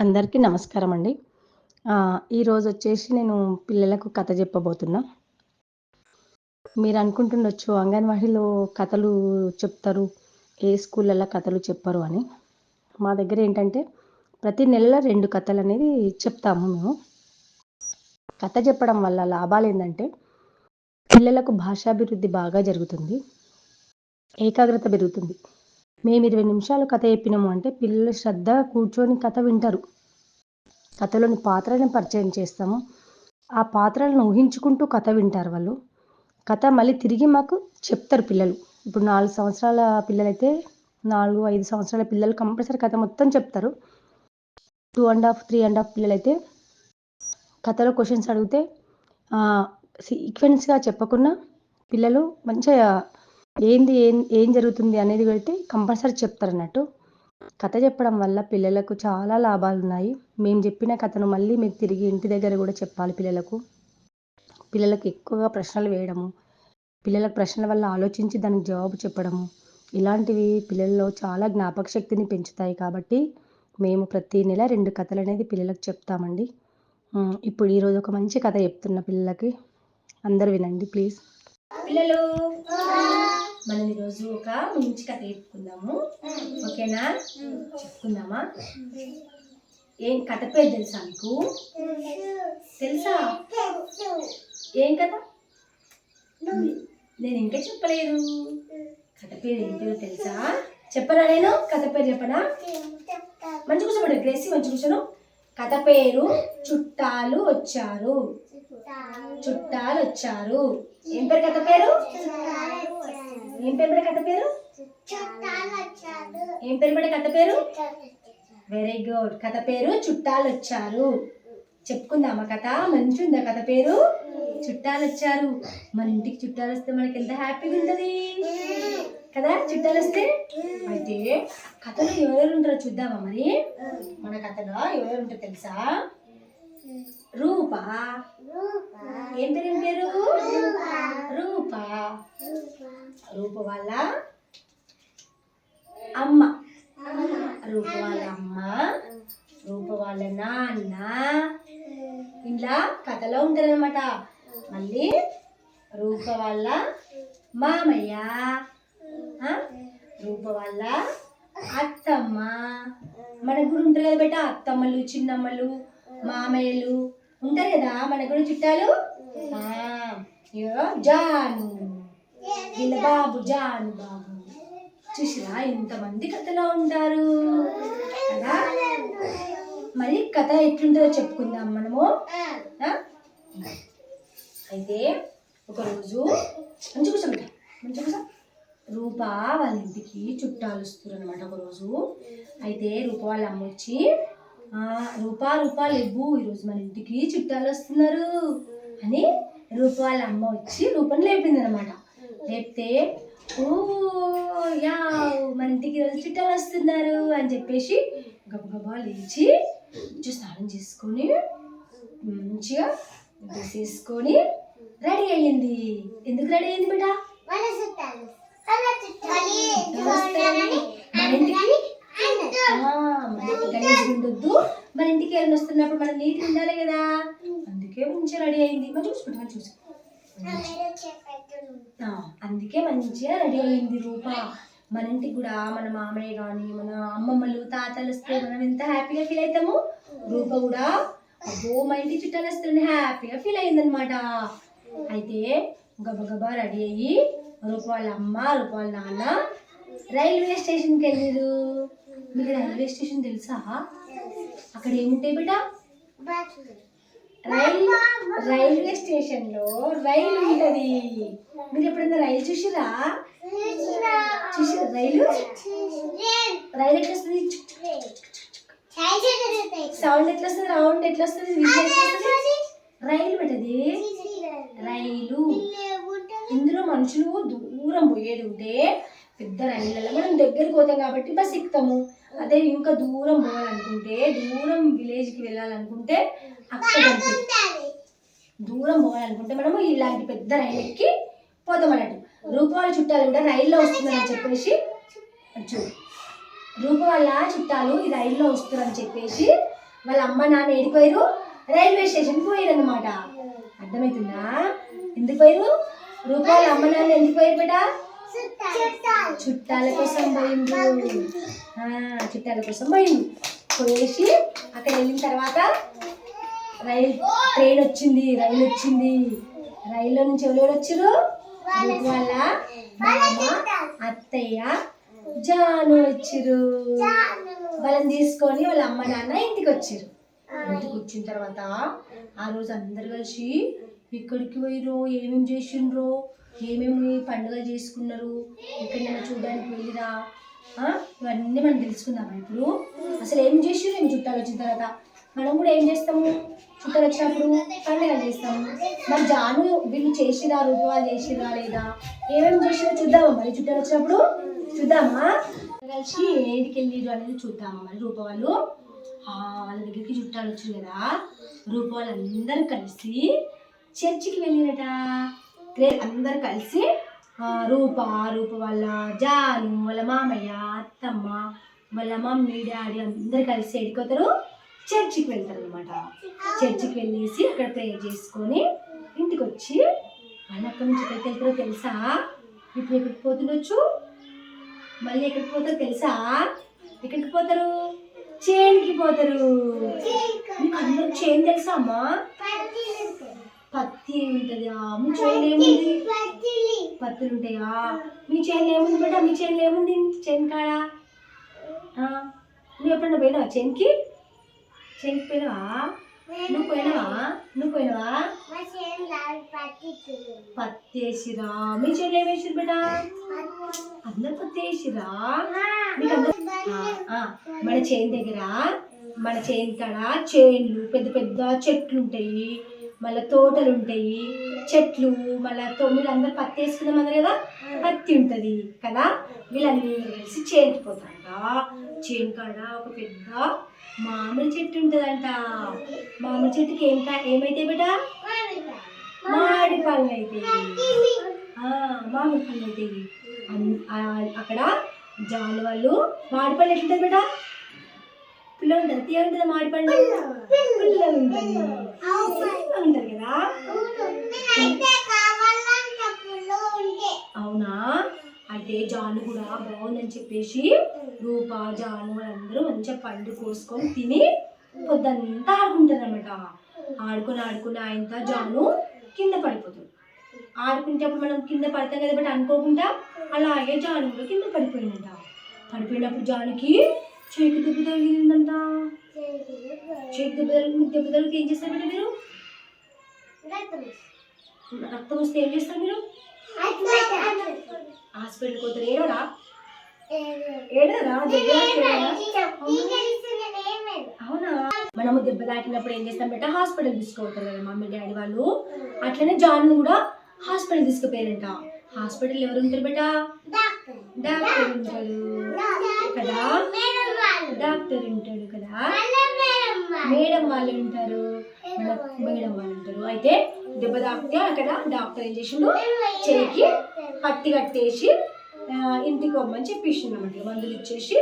అందరికీ నమస్కారం అండి. ఈరోజొచ్చేసి నేను పిల్లలకు కథ చెప్పబోతున్నా. మీరనుకుంటుండొచ్చు అంగన్వాడీలో కథలు చెప్తారు. ఏ స్కూళ్ళలో కథలు చెప్పరు అని. మా దగ్గరేంటంటే ప్రతి నెలలో 2 కథలనేవి చెప్తాము మేము. కథ చెప్పడం వల్ల లాభాలేందంటే పిల్లలకు భాషాభివృద్ధి బాగా జరుగుతుంది. ఏకాగ్రత పెరుగుతుంది. మేము 20 నిమిషాలు కథ చెప్పినాము అంటే పిల్లలు శ్రద్ధగా కూర్చొని కథ వింటారు. కథలోని పాత్రలను పరిచయం చేస్తాము. ఆ పాత్రలను ఊహించుకుంటూ కథ వింటారు వాళ్ళు. కథ మళ్ళీ తిరిగి మాకు చెప్తారు పిల్లలు. ఇప్పుడు 4 సంవత్సరాల పిల్లలైతే 4, 5 సంవత్సరాల పిల్లలు కంపల్సరీ కథ మొత్తం చెప్తారు. 2 ½ 3 ½ పిల్లలైతే కథలో క్వెషన్స్ అడిగితే సీక్వెన్స్‌గా చెప్పకున్నా పిల్లలు మంచిగా ఏం జరుగుతుంది అనేది అయితే కంపల్సరీ చెప్తారన్నట్టు. కథ చెప్పడం వల్ల పిల్లలకు చాలా లాభాలున్నాయి. మేము చెప్పిన కథను మళ్ళీ మీరు తిరిగి ఇంటి దగ్గర కూడా చెప్పాలి పిల్లలకు. పిల్లలకు ఎక్కువగా ప్రశ్నలు వేయడము, పిల్లలకు ప్రశ్నల వల్ల ఆలోచించి దానికి జవాబు చెప్పడము, ఇలాంటివి పిల్లల్లో చాలా జ్ఞాపక శక్తిని పెంచుతాయి కాబట్టి మేము ప్రతి నెల 2 కథలనేది పిల్లలకు చెప్తామండి. ఇప్పుడు ఈరోజు ఒక మంచి కథ చెప్తున్నా పిల్లలకి. అందరూ వినండి ప్లీజ్. పిల్లలు, మనం ఈరోజు ఒక మంచి కథ చెప్పుకుందాము. ఓకేనా? చెప్పుకుందామా? ఏం కథ పేరు తెలుసా మీకు? తెలుసా? ఏం కథ? నేను ఇంకా చెప్పలేదు. కథ పేరు ఏం పేరు తెలుసా? చెప్పనా? నేను కథ పేరు చెప్పనా? మంచి కూర్చోబడి గ్రేసి, మంచి కూర్చోను. కథ పేరు చుట్టాలు వచ్చారు. చుట్టాలు వచ్చారు. ఏం పేరు కథ పేరు? ఏం పేరు కథ పేరు? ఏం పేరు కథ పేరు? Very good. కథ పేరు చుట్టాలు వచ్చారు. చెప్పుకుందామా కథ? మంచి ఉందా కథ పేరు? చుట్టాలు వచ్చారు. మన ఇంటికి చుట్టాలు వస్తే మనకి ఎంత హ్యాపీగా ఉంటుంది కదా చుట్టాలు వస్తే. అయితే కథలో ఎవరెవరు ఉంటారో చూద్దామా మరి? మన కథలో ఎవరెవరు ఉంటారో తెలుసా? రూప. ఏం పేరు? రూప. రూప వాళ్ళ అమ్మ. రూప వాళ్ళ అమ్మ, రూప వాళ్ళ నాన్న ఇలా కథలో ఉంటారనమాట. మళ్ళీ రూప వాళ్ళ మామయ్య, రూప వాళ్ళ అత్తమ్మ. మనకు కూడా ఉంటారు కదా బేట, అత్తమ్మలు, చిన్నమ్మలు, మామయ్యలు ఉంటారు కదా మనకు కూడా చుట్టాలు. జాను, వీళ్ళ బాబు జాను బాబు. చూసిరా ఇంతమంది కథలో ఉంటారు కదా. మరి కథ ఎట్లుంటుందో చెప్పుకుందాం మనము. అయితే ఒకరోజు మంచి కూర్చో రూప వాళ్ళ ఇంటికి చుట్టాలు వస్తారు అనమాట ఒకరోజు. అయితే రూప వాళ్ళ అమ్మ వచ్చి, రూపా లేవు, ఈరోజు మన ఇంటికి చుట్టాలు వస్తున్నారు అని రూప వాళ్ళ అమ్మ వచ్చి రూపని లేపింది అనమాట. లేపితే మన ఇంటికి ఈరోజు చుట్టాలు వస్తున్నారు అని చెప్పేసి గబగబా లేచి మంచిగా స్నానం చేసుకొని మంచిగా డ్రెస్ వేసుకొని రెడీ అయ్యింది. ఎందుకు రెడీ అయ్యింది బేట? గలీజ్ ఉండొద్దు, మన ఇంటికి ఎవరైనా వస్తున్నప్పుడు మనం నీట్గా ఉండాలి కదా, అందుకే మంచిగా రెడీ అయింది. చూసి అందుకే మంచిగా రెడీ అయింది రూప. మన ఇంటికి కూడా మన మామయ్య కానీ మన అమ్మమ్మలు తాతలు వస్తే మనం ఎంత హ్యాపీగా ఫీల్ అవుతాము. రూప కూడా అబ్బో మా ఇంటికి చుట్టాలు వస్తుండే హ్యాపీగా ఫీల్ అయిందనమాట. అయితే గబగబా రెడీ అయ్యి రూప వాళ్ళ అమ్మ, రూప వాళ్ళ నాన్న రైల్వే స్టేషన్కి వెళ్ళారు. మీకు రైల్వే స్టేషన్ తెలుసా? అక్కడ ఏముంటాయి బిడ్డ? రైల్వే స్టేషన్ లో రైలు ఉంటది. మీరు ఎప్పుడైనా రైలు చూసిరా? రైలు ఎట్లా వస్తుంది? సౌండ్ ఎట్లా వస్తుంది? రౌండ్ ఎట్లా వస్తుంది? రైలు పెట్టది. రైలు ఇందులో మనుషులు దూరం పోయేది ఉంటే పెద్ద రైళ్ళలో మనం దగ్గరికి పోతాం కాబట్టి బస్ ఎక్కుతాము. అదే ఇంకా దూరం పోవాలనుకుంటే, దూరం విలేజ్కి వెళ్ళాలనుకుంటే, అక్కడ దూరం పోవాలనుకుంటే మనము ఇలాంటి పెద్ద రైలు ఎక్కి పోతాం అన్నట్టు. రూప వాళ్ళ చుట్టాలు కూడా రైల్లో వస్తున్నారని చెప్పేసి రూప వాళ్ళ చుట్టాలు ఈ రైల్లో వస్తున్నారని చెప్పేసి వాళ్ళ అమ్మ నాన్న ఏడిపోయారు, రైల్వే స్టేషన్కి పోయారు అనమాట. అర్థమవుతుందా? ఎందుకు పోయారు? రూప వాళ్ళ అమ్మ నాన్న ఎందుకు పోయారు బేట? చుట్టాల కోసం పోయిండు. చుట్టాల కోసం పోయిండు. పోయేసి అక్కడ వెళ్ళిన తర్వాత ట్రైన్ వచ్చింది, రైలు వచ్చింది. రైల్లో నుంచి ఎవరు వచ్చారు? రూప వాళ్ళ మామ, అత్తయ్య, జాను వచ్చారు. వాళ్ళని తీసుకొని వాళ్ళ అమ్మ నాన్న ఇంటికి వచ్చారు. ఇంటికి వచ్చిన తర్వాత ఆ రోజు అందరు కలిసి ఎక్కడికి పోయిరో, ఏమేమి చేసిండ్రో, ఏమేమి పండుగలు చేసుకున్నారు, ఎక్కడైనా చూడడానికి వెళ్ళిరా, ఇవన్నీ మనం తెలుసుకుందాం. ఇప్పుడు అసలు ఏం చేసిర్రు, ఏమి చుట్టాలు వచ్చిన తర్వాత మనం కూడా ఏం చేస్తాము? చుట్టాలు వచ్చినప్పుడు పండుగలు చేస్తాము. మరి జాను వీళ్ళు చేసిరా, రూప వాళ్ళు చేసిరా లేదా, ఏమేమి చేసిరో చూద్దామా? మరి చుట్టాలు వచ్చినప్పుడు చూద్దామా? కలిసి ఏంటికి వెళ్ళిరు అనేది చూద్దామా? మరి రూప వాళ్ళు వాళ్ళ దగ్గరికి చుట్టాలు వచ్చారు కదా, రూప వాళ్ళందరూ కలిసి చర్చికి వెళ్ళిరట. అందరు కలిసి రూప వాళ్ళ జాను, వాళ్ళ మామయ్య, అత్తమ్మ, వాళ్ళ మమ్మీ, డాడీ అందరు కలిసి ఎడుకోతారు, చర్చికి వెళ్తారు అనమాట. చర్చికి వెళ్ళేసి అక్కడ ప్రేయర్ చేసుకొని ఇంటికి వచ్చి వాళ్ళు అక్కడి నుంచి ఎక్కడికి వెళ్తారో తెలుసా? ఇప్పుడు ఎక్కడికి పోతుండొచ్చు, మళ్ళీ ఎక్కడికి పోతారో తెలుసా? ఎక్కడికి పోతారు? చేనుకి పోతారు. మీకు అందరూ చేను తెలుసా అమ్మా? పత్తి ఉంటుందా? మీ చేను ఏముంది? పత్తులు ఉంటాయా? మీ చేను ఏముంది బేట? మీ చేనులో ఏముంది? చేను కాడ నువ్వు ఎప్పుడన్నా పోయినావా? చేనుకి పోయినావా? నువ్వు పోయినావా? పత్తి వేసిరా? మీ చేనులో ఏం వేసిరు బేట? అందరు పత్తి వేసిరా? మీకు అందరు మన చేను దగ్గర, మన చేను కాడ చేన్లు, పెద్ద పెద్ద చెట్లు ఉంటాయి, మళ్ళీ తోటలు ఉంటాయి, చెట్లు, మళ్ళీ మీరు అందరు పత్తి వేసుకుందాం అన్నారు కదా, పత్తి ఉంటుంది కదా. వీళ్ళందరూ కలిసి చేనుకి పోతారంట. చేను కాడ ఒక పెద్ద మామిడి చెట్టు ఉంటుందంట. మామిడి చెట్టుకి ఏమైతే బేట? మామిడి పళ్ళు అవుతాయి. మామిడి పళ్ళు అవుతాయి. అక్కడ జాను వాళ్ళు మామిడి పళ్ళు ఎట్లుంటుంది బేట? పిల్లలు ఉంటారు, తీయ ఉంటుంది మామిడి పండు, పిల్లలు ఉంటుంది కదా. అవునా? అంటే జాను కూడా బాగుందని చెప్పేసి రూప, జాను వాళ్ళందరూ మంచిగా పండు కోసుకొని తిని పొద్దంతా ఆడుకుంటారు అనమాట. ఆడుకుని ఆయనతో జాను కింద పడిపోతుంది. ఆడుకునేటప్పుడు మనం కింద పడతాం కదా బట్ అనుకోకుండా అలాగే జాను కూడా కింద పడిపోయిందంట. పడిపోయినప్పుడు జానుకి చేతికి దెబ్బ తగిలిందంట. చేతికి దెబ్బ తగిలితే ఏం చేస్తారు మేడం మీరు? రక్తం వస్తే ఏం చేస్తారు మీరు? హాస్పిటల్కి పోతారు. ఏడరా అవునా? మనము దెబ్బ తాకినప్పుడు ఏం చేస్తాం బేట? హాస్పిటల్ తీసుకుపోతారు కదా మమ్మీ డాడీ వాళ్ళు. అట్లనే జాన్ కూడా హాస్పిటల్ తీసుకుపోయారంట. హాస్పిటల్ ఎవరు ఉంటారు బేట? డాక్టర్ ఉంటారు కదా. డాక్టర్ ఉంటాడు కదా, మేడం వాళ్ళు ఉంటారు. అయితే దెబ్బ తాకితే అక్కడ డాక్టర్ ఏం చేసిండు? చేయికి పట్టి కట్టేసి ఇంటికి పోమని చెప్పేసిండు అన్నమాట. మందులు ఇచ్చేసి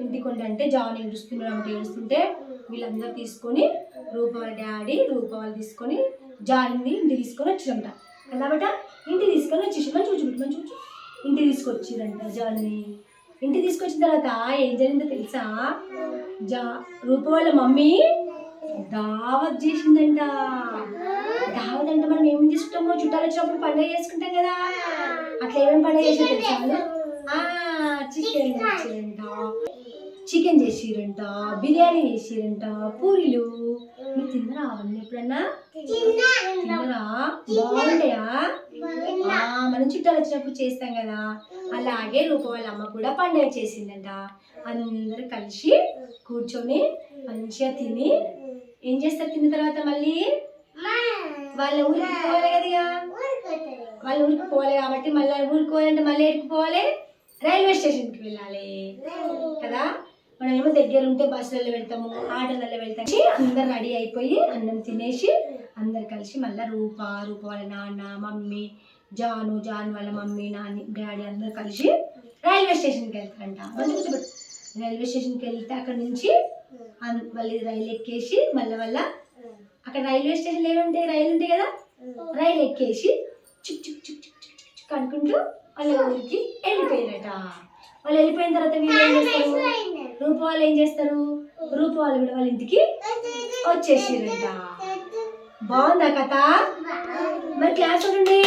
ఇంటికి అంటే జాన్ ఏడుస్తుంటే వీళ్ళందరూ తీసుకొని రూప వాళ్ళ డాడీ, రూప వాళ్ళు తీసుకొని జాన్ని ఇంటికి తీసుకొని వచ్చిరంట. ఎలా బేట? ఇంటికి తీసుకొని వచ్చేసి మంచి ఇంటికి తీసుకొచ్చిరంట. జాన్ని ఇంటికి తీసుకొచ్చిన తర్వాత ఏం జరిగిందో తెలుసా? రూప వాళ్ళ మమ్మీ దావత్ చేసిందంట. దావత్ అంటే మనం ఏం చేసుకుంటామో, చుట్టాలు వచ్చినప్పుడు పండుగ చేసుకుంటాం కదా, అట్లా ఏమేమి పండుగ చేసారు తెలుసా? చికెన్ చేసిరంట, బిర్యానీ చేసిరంట, పూరీలు. మీరు తిన్నరా అవన్నీ? ఎప్పుడన్నా తిన్నరా? బాగుంటాయా? మనం చుట్టాలు వచ్చినప్పుడు చేస్తాం కదా, అలాగే రూప వాళ్ళ అమ్మ కూడా పండుగ చేసిందంట. అందరు కలిసి కూర్చొని మంచిగా తిని ఏం చేస్తారు? తిన్న తర్వాత మళ్ళీ వాళ్ళ ఊరికి పోవాలి కదా. వాళ్ళ ఊరికి పోవాలి కాబట్టి మళ్ళీ ఊరికి పోవాలంటే మళ్ళీ ఎక్కడికి పోవాలి? రైల్వే స్టేషన్కి వెళ్ళాలి కదా. మనం ఏమో దగ్గర ఉంటే బస్సులలో వెళ్తాము, ఆటోలలో వెళ్తాము. అందరు రెడీ అయిపోయి అన్నం తినేసి అందరు కలిసి మళ్ళీ రూప వాళ్ళ నాన్న, మమ్మీ, జాను వాళ్ళ మమ్మీ, నాని, డాడీ అందరు కలిసి రైల్వే స్టేషన్కి వెళ్తారంట. రైల్వే స్టేషన్కి వెళ్తే అక్కడ నుంచి మళ్ళీ రైలు ఎక్కేసి మళ్ళీ అక్కడ రైల్వే స్టేషన్ రైలు ఉంటాయి కదా, రైలు ఎక్కేసి చుక్ చుక్ చుక్ చుక్ చుక్ చుక్ అనుకుంటూ వాళ్ళ ఊరికి వెళ్ళిపోయారట. వాళ్ళు వెళ్ళిపోయిన తర్వాత వీళ్ళు ఏం చేస్తారు, రూప వాళ్ళు ఏం చేస్తారు, రూప వాళ్ళు కూడా వాళ్ళ ఇంటికి వచ్చేసారట. బాగుందా కథ? మరి క్లాస్ ఉండండి.